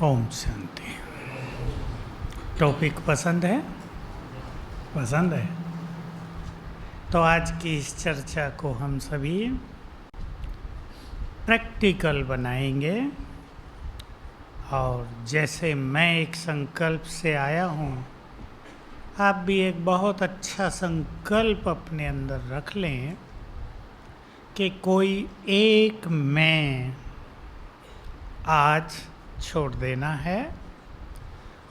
Om Shanti. Topic पसंद है? पसंद है तो आज की इस चर्चा को हम सभी प्रैक्टिकल बनाएंगे। और जैसे मैं एक संकल्प से आया हूँ, आप भी एक बहुत अच्छा संकल्प अपने अंदर रख लें कि कोई एक मैं आज छोड़ देना है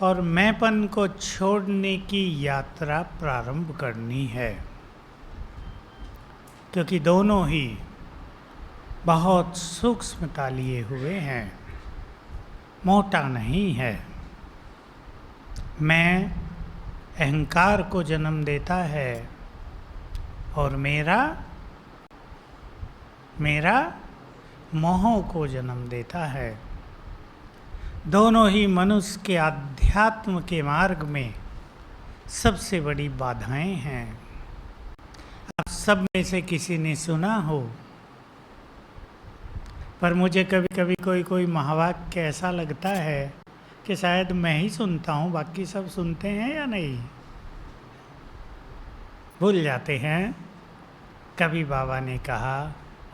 और मैंपन को छोड़ने की यात्रा प्रारंभ करनी है, क्योंकि दोनों ही बहुत सूक्ष्मता लिए हुए हैं, मोटा नहीं है। मैं अहंकार को जन्म देता है और मेरा मोह को जन्म देता है। दोनों ही मनुष्य के आध्यात्म के मार्ग में सबसे बड़ी बाधाएं हैं। आप सब में से किसी ने सुना हो, पर मुझे कभी कभी कोई महावाक्य ऐसा लगता है कि शायद मैं ही सुनता हूँ, बाकी सब सुनते हैं या नहीं, भूल जाते हैं। कभी बाबा ने कहा,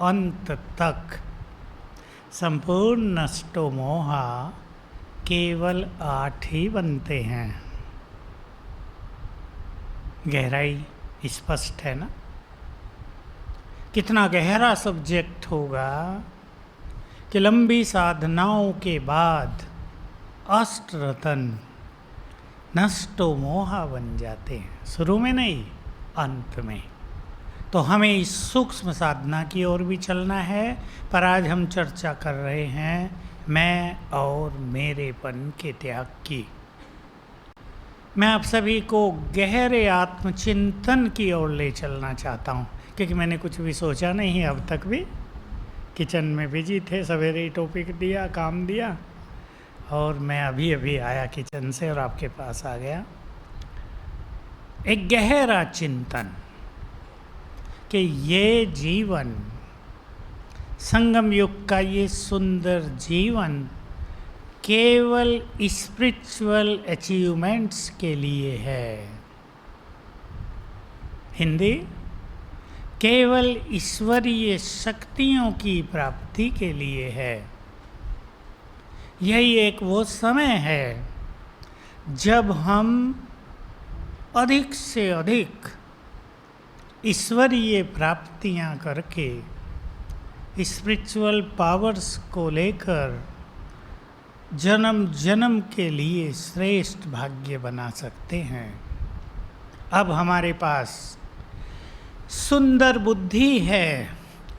अंत तक संपूर्ण नष्टो मोहा केवल 8 ही बनते हैं। गहराई स्पष्ट है ना? कितना गहरा सब्जेक्ट होगा कि लंबी साधनाओं के बाद अष्ट रतन नष्टो मोहा बन जाते हैं, शुरू में नहीं, अंत में। तो हमें इस सूक्ष्म साधना की ओर भी चलना है, पर आज हम चर्चा कर रहे हैं मैं और मेरेपन के त्याग की। मैं आप सभी को गहरे आत्मचिंतन की ओर ले चलना चाहता हूँ, क्योंकि मैंने कुछ भी सोचा नहीं है अब तक भी। किचन में बिजी थे, सवेरे ही टॉपिक दिया, काम दिया, और मैं अभी अभी आया किचन से और आपके पास आ गया। एक गहरा चिंतन कि ये जीवन, संगम युग का ये सुंदर जीवन केवल स्पिरिचुअल अचीवमेंट्स के लिए है। हिंदी, केवल ईश्वरीय शक्तियों की प्राप्ति के लिए है। यही एक वो समय है जब हम अधिक से अधिक ईश्वरीय प्राप्तियां करके स्पिरिचुअल पावर्स को लेकर जन्म जन्म के लिए श्रेष्ठ भाग्य बना सकते हैं। अब हमारे पास सुंदर बुद्धि है।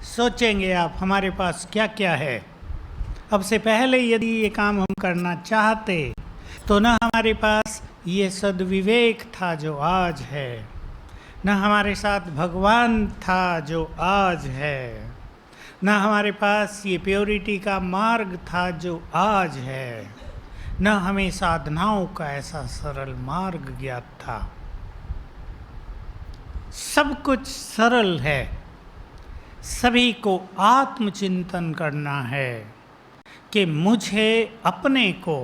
सोचेंगे आप, हमारे पास क्या क्या है? अब से पहले यदि ये काम हम करना चाहते तो न हमारे पास ये सद्विवेक था जो आज है, न हमारे साथ भगवान था जो आज है, न हमारे पास ये प्योरिटी का मार्ग था जो आज है, न हमें साधनाओं का ऐसा सरल मार्ग ज्ञात था। सब कुछ सरल है। सभी को आत्मचिंतन करना है कि मुझे अपने को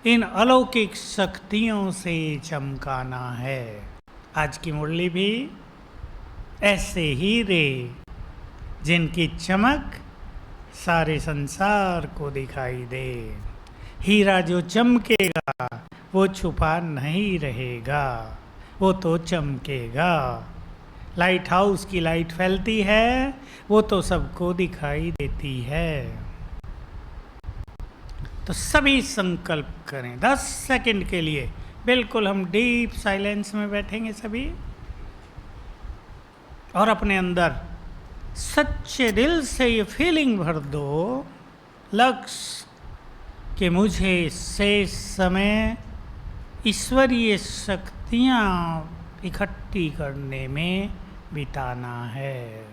इन अलौकिक शक्तियों से चमकाना है। आज की मुरली भी ऐसे ही रे जिनकी चमक सारे संसार को दिखाई दे। हीरा जो चमकेगा वो छुपा नहीं रहेगा, वो तो चमकेगा। लाइट हाउस की लाइट फैलती है, वो तो सबको दिखाई देती है। तो सभी संकल्प करें 10 सेकंड के लिए। बिल्कुल हम डीप साइलेंस में बैठेंगे सभी, और अपने अंदर सच्चे दिल से ये फीलिंग भर दो, लक्ष्य कि मुझे शेष समय ईश्वरीय शक्तियाँ इकट्ठी करने में बिताना है।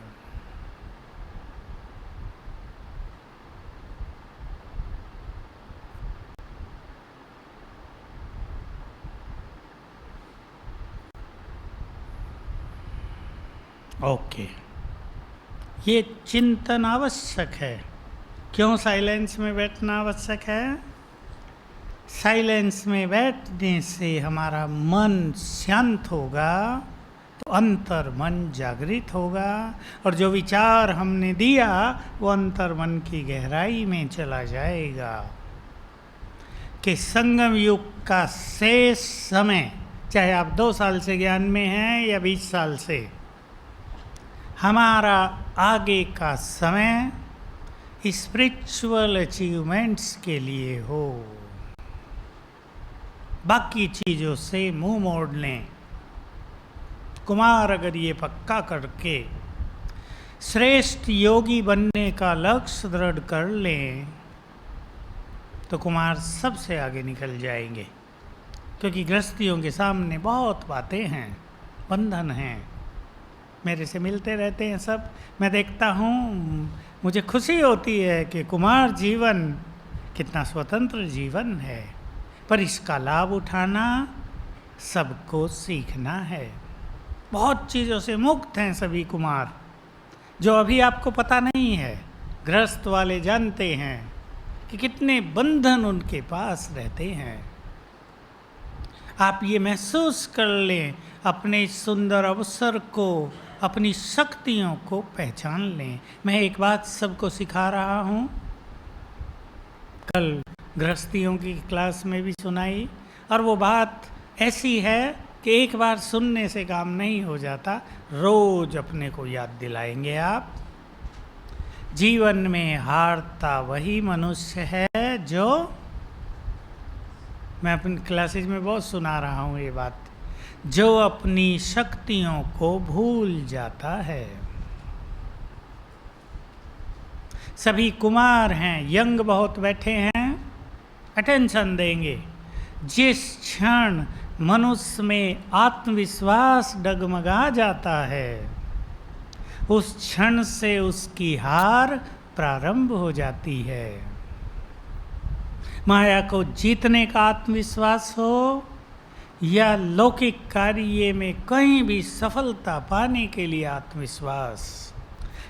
ओके, ये चिंतन आवश्यक है। क्यों साइलेंस में बैठना आवश्यक है? साइलेंस में बैठने से हमारा मन शांत होगा तो अंतर मन जागृत होगा, और जो विचार हमने दिया वो अंतर मन की गहराई में चला जाएगा। कि संगम युग का शेष समय, चाहे आप 2 साल से ज्ञान में हैं या 20 साल से, हमारा आगे का समय स्पिरिचुअल अचीवमेंट्स के लिए हो। बाकी चीज़ों से मुंह मोड़ लें। कुमार अगर ये पक्का करके श्रेष्ठ योगी बनने का लक्ष्य दृढ़ कर लें तो कुमार सबसे आगे निकल जाएंगे, क्योंकि गृहस्थियों के सामने बहुत बातें हैं, बंधन हैं। मेरे से मिलते रहते हैं सब, मैं देखता हूँ, मुझे खुशी होती है कि कुमार जीवन कितना स्वतंत्र जीवन है, पर इसका लाभ उठाना सबको सीखना है। बहुत चीज़ों से मुक्त हैं सभी कुमार, जो अभी आपको पता नहीं है। गृहस्थ वाले जानते हैं कि कितने बंधन उनके पास रहते हैं। आप ये महसूस कर लें, अपने इस सुंदर अवसर को, अपनी शक्तियों को पहचान लें। मैं एक बात सबको सिखा रहा हूँ, कल गृहस्थियों की क्लास में भी सुनाई, और वो बात ऐसी है कि एक बार सुनने से काम नहीं हो जाता, रोज अपने को याद दिलाएंगे आप। जीवन में हारता वही मनुष्य है जो, मैं अपनी क्लासेज में बहुत सुना रहा हूँ ये बात, जो अपनी शक्तियों को भूल जाता है। सभी कुमार हैं, यंग बहुत बैठे हैं, अटेंशन देंगे। जिस क्षण मनुष्य में आत्मविश्वास डगमगा जाता है, उस क्षण से उसकी हार प्रारंभ हो जाती है। माया को जीतने का आत्मविश्वास हो या लौकिक कार्य में कहीं भी सफलता पाने के लिए आत्मविश्वास,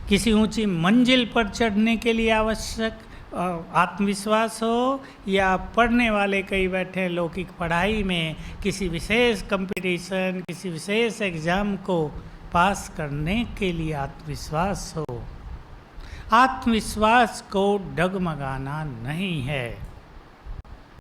किसी ऊंची मंजिल पर चढ़ने के लिए आवश्यक आत्मविश्वास हो, या पढ़ने वाले कई बैठे हैं लौकिक पढ़ाई में, किसी विशेष कंपटीशन, किसी विशेष एग्ज़ाम को पास करने के लिए आत्मविश्वास हो। आत्मविश्वास को डगमगाना नहीं है।